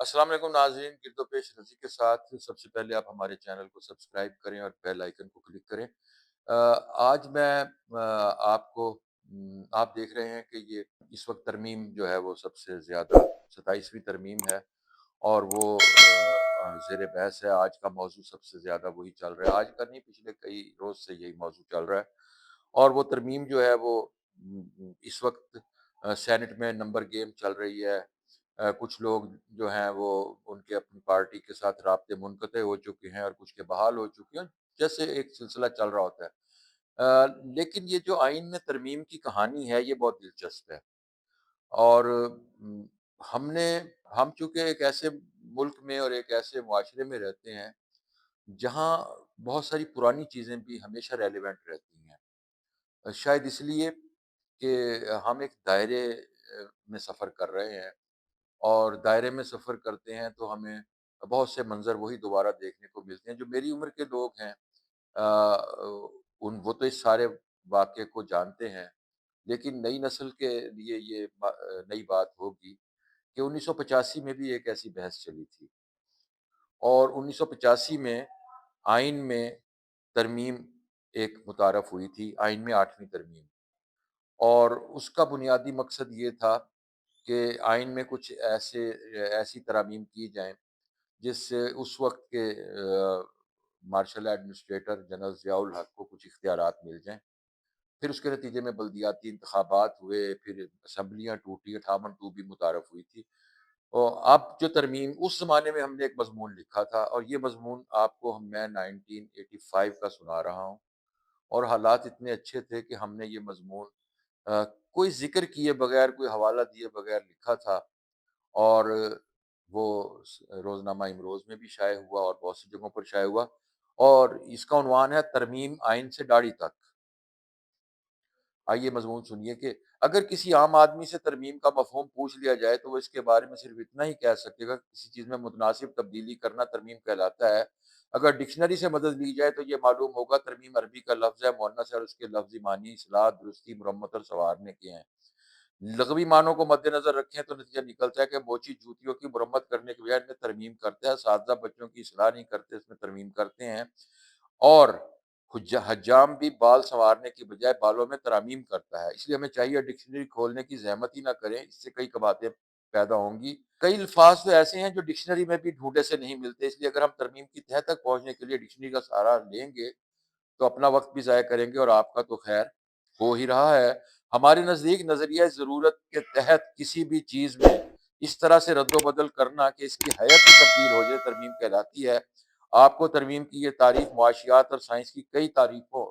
السلام علیکم ناظرین، گرد و پیش رضی کے ساتھ سب سے پہلے آپ ہمارے چینل کو سبسکرائب کریں اور بیل آئیکن کو کلک کریں۔ آج میں آپ کو آپ دیکھ رہے ہیں کہ یہ اس وقت ترمیم جو ہے وہ سب سے زیادہ 27ویں ترمیم ہے، اور وہ زیر بحث ہے۔ آج کا موضوع سب سے زیادہ وہی چل رہا ہے، آج کا نہیں پچھلے کئی روز سے یہی موضوع چل رہا ہے، اور وہ ترمیم جو ہے وہ اس وقت سینٹ میں نمبر گیم چل رہی ہے۔ کچھ لوگ جو ہیں وہ ان کے اپنی پارٹی کے ساتھ رابطے منقطع ہو چکے ہیں، اور کچھ کے بحال ہو چکے ہیں، جیسے ایک سلسلہ چل رہا ہوتا ہے۔ لیکن یہ جو آئین میں ترمیم کی کہانی ہے یہ بہت دلچسپ ہے، اور ہم چونکہ ایک ایسے ملک میں اور ایک ایسے معاشرے میں رہتے ہیں جہاں بہت ساری پرانی چیزیں بھی ہمیشہ ریلیونٹ رہتی ہیں، شاید اس لیے کہ ہم ایک دائرے میں سفر کر رہے ہیں، اور دائرے میں سفر کرتے ہیں تو ہمیں بہت سے منظر وہی دوبارہ دیکھنے کو ملتے ہیں۔ جو میری عمر کے لوگ ہیں وہ تو اس سارے واقعے کو جانتے ہیں، لیکن نئی نسل کے لیے یہ نئی بات ہوگی کہ 1985 میں بھی ایک ایسی بحث چلی تھی، اور 1985 میں آئین میں ترمیم ایک متعارف ہوئی تھی، آئین میں 8ویں ترمیم، اور اس کا بنیادی مقصد یہ تھا کہ آئین میں کچھ ایسی ترامیم کی جائیں جس سے اس وقت کے مارشل ایڈمنسٹریٹر جنرل ضیاء الحق کو کچھ اختیارات مل جائیں۔ پھر اس کے نتیجے میں بلدیاتی انتخابات ہوئے، پھر اسمبلیاں ٹوٹی، 58 بھی متعارف ہوئی تھی۔ اور اب جو ترمیم، اس زمانے میں ہم نے ایک مضمون لکھا تھا، اور یہ مضمون آپ کو میں 1985 کا سنا رہا ہوں، اور حالات اتنے اچھے تھے کہ ہم نے یہ مضمون کوئی ذکر کیے بغیر، کوئی حوالہ دیے بغیر لکھا تھا، اور وہ روزنامہ امروز میں بھی شائع ہوا اور بہت سی جگہوں پر شائع ہوا، اور اس کا عنوان ہے ترمیم آئین سے داڑھی تک۔ آئیے مضمون سنیے کہ اگر کسی عام آدمی سے ترمیم کا مفہوم پوچھ لیا جائے تو وہ اس کے بارے میں صرف اتنا ہی کہہ سکے گا کہ کسی چیز میں متناسب تبدیلی کرنا ترمیم کہلاتا ہے۔ اگر ڈکشنری سے مدد لی جائے تو یہ معلوم ہوگا ترمیم عربی کا لفظ ہے، مؤنث ہے، اور اس کے لفظی معنی اصلاح، درستی، مرمت اور سنوارنے کے ہیں۔ لغوی معنوں کو مد نظر رکھیں تو نتیجہ نکلتا ہے کہ موچی جوتیوں کی مرمت کرنے کے بجائے ان میں ترمیم کرتا ہے، اساتذہ بچوں کی اصلاح نہیں کرتے، اس میں ترمیم کرتے ہیں، اور حجام بھی بال سنوارنے کی بجائے بالوں میں ترامیم کرتا ہے۔ اس لیے ہمیں چاہیے ڈکشنری کھولنے کی زحمت ہی نہ کریں، اس سے کئی باتیں پیدا ہوں گی۔ کئی الفاظ تو ایسے ہیں جو ڈکشنری میں بھی ڈھونڈے سے نہیں ملتے، اس لیے اگر ہم ترمیم کی تہہ تک پہنچنے کے لیے ڈکشنری کا سہارا لیں گے تو اپنا وقت بھی ضائع کریں گے، اور آپ کا تو خیر ہو ہی رہا ہے۔ ہمارے نزدیک نظریہ ضرورت کے تحت کسی بھی چیز میں اس طرح سے رد و بدل کرنا کہ اس کی حیت ہی تبدیل ہو جائے ترمیم کہلاتی ہے۔ آپ کو ترمیم کی یہ تعریف معاشیات اور سائنس کی کئی تعریفوں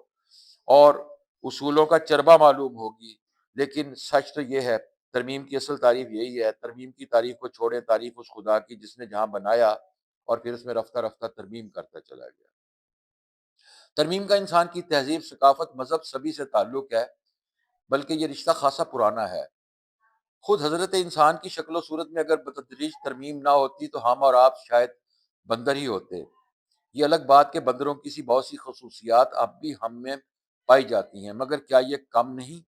اور اصولوں کا چربہ معلوم ہوگی، لیکن سچ تو یہ ہے ترمیم کی اصل تعریف یہی ہے۔ ترمیم کی تعریف کو چھوڑیں، تعریف اس خدا کی جس نے جہاں بنایا اور پھر اس میں رفتہ رفتہ ترمیم کرتا چلا گیا۔ ترمیم کا انسان کی تہذیب، ثقافت، مذہب سبھی سے تعلق ہے، بلکہ یہ رشتہ خاصا پرانا ہے۔ خود حضرت انسان کی شکل و صورت میں اگر بتدریج ترمیم نہ ہوتی تو ہم اور آپ شاید بندر ہی ہوتے۔ یہ الگ بات کہ بندروں کی سی بہت سی خصوصیات اب بھی ہم میں پائی جاتی ہیں، مگر کیا یہ کم نہیں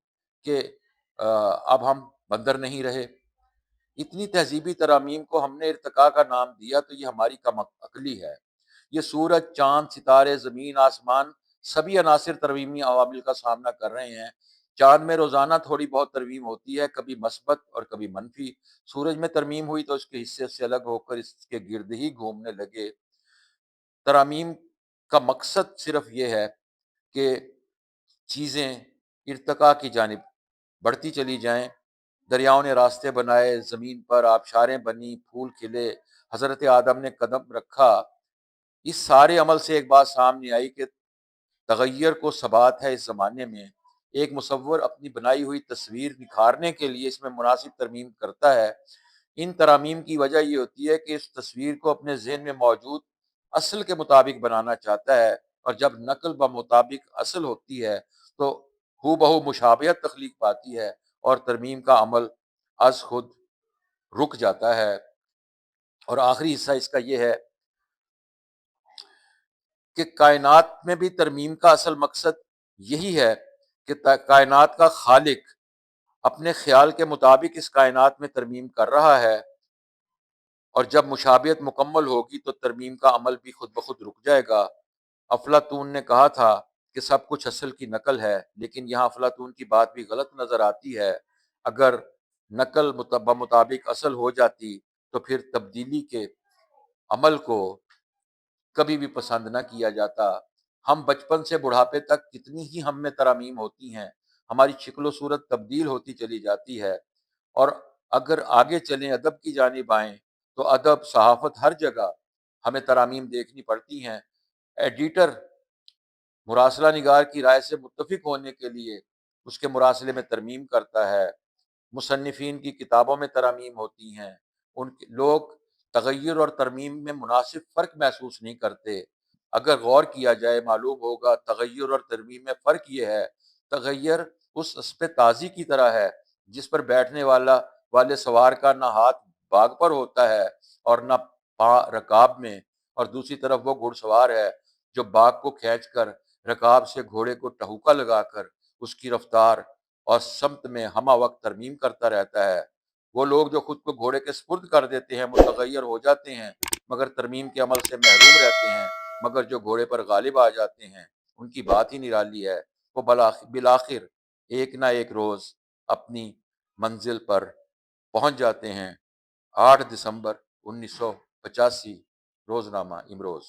کہ اب ہم بندر نہیں رہے؟ اتنی تہذیبی ترامیم کو ہم نے ارتقاء کا نام دیا تو یہ ہماری کم عقلی ہے۔ یہ سورج، چاند، ستارے، زمین، آسمان سبھی عناصر ترمیمی عوامل کا سامنا کر رہے ہیں۔ چاند میں روزانہ تھوڑی بہت ترمیم ہوتی ہے، کبھی مثبت اور کبھی منفی۔ سورج میں ترمیم ہوئی تو اس کے حصے سے الگ ہو کر اس کے گرد ہی گھومنے لگے۔ ترامیم کا مقصد صرف یہ ہے کہ چیزیں ارتقاء کی جانب بڑھتی چلی جائیں۔ دریاؤں نے راستے بنائے، زمین پر آبشاریں بنی، پھول کھلے، حضرت آدم نے قدم رکھا۔ اس سارے عمل سے ایک بات سامنے آئی کہ تغیر کو ثبات ہے۔ اس زمانے میں ایک مصور اپنی بنائی ہوئی تصویر نکھارنے کے لیے اس میں مناسب ترمیم کرتا ہے۔ ان ترامیم کی وجہ یہ ہوتی ہے کہ اس تصویر کو اپنے ذہن میں موجود اصل کے مطابق بنانا چاہتا ہے، اور جب نقل بمطابق اصل ہوتی ہے تو ہو بہو مشابہت تخلیق پاتی ہے، اور ترمیم کا عمل از خود رک جاتا ہے۔ اور آخری حصہ اس کا یہ ہے کہ کائنات میں بھی ترمیم کا اصل مقصد یہی ہے کہ کائنات کا خالق اپنے خیال کے مطابق اس کائنات میں ترمیم کر رہا ہے، اور جب مشابہت مکمل ہوگی تو ترمیم کا عمل بھی خود بخود رک جائے گا۔ افلاطون نے کہا تھا کہ سب کچھ اصل کی نقل ہے، لیکن یہاں افلاطون کی بات بھی غلط نظر آتی ہے۔ اگر نقل بمطابق اصل ہو جاتی تو پھر تبدیلی کے عمل کو کبھی بھی پسند نہ کیا جاتا۔ ہم بچپن سے بڑھاپے تک کتنی ہی ہم میں ترامیم ہوتی ہیں، ہماری شکل و صورت تبدیل ہوتی چلی جاتی ہے، اور اگر آگے چلیں ادب کی جانب آئیں تو ادب، صحافت، ہر جگہ ہمیں ترامیم دیکھنی پڑتی ہیں۔ ایڈیٹر مراسلہ نگار کی رائے سے متفق ہونے کے لیے اس کے مراسلے میں ترمیم کرتا ہے۔ مصنفین کی کتابوں میں ترامیم ہوتی ہیں، لوگ تغیر اور ترمیم میں مناسب فرق محسوس نہیں کرتے۔ اگر غور کیا جائے معلوم ہوگا تغیر اور ترمیم میں فرق یہ ہے، تغیر اس اسپِ تازی کی طرح ہے جس پر بیٹھنے والے سوار کا نہ ہاتھ باغ پر ہوتا ہے اور نہ پاں رکاب میں، اور دوسری طرف وہ گھڑ سوار ہے جو باغ کو کھینچ کر رکاب سے گھوڑے کو ٹہوکا لگا کر اس کی رفتار اور سمت میں ہمہ وقت ترمیم کرتا رہتا ہے۔ وہ لوگ جو خود کو گھوڑے کے سپرد کر دیتے ہیں متغیر ہو جاتے ہیں، مگر ترمیم کے عمل سے محروم رہتے ہیں، مگر جو گھوڑے پر غالب آ جاتے ہیں ان کی بات ہی نرالی ہے۔ وہ بالآخر ایک نہ ایک روز اپنی منزل پر پہنچ جاتے ہیں۔ 8 دسمبر 1985، روزنامہ امروز۔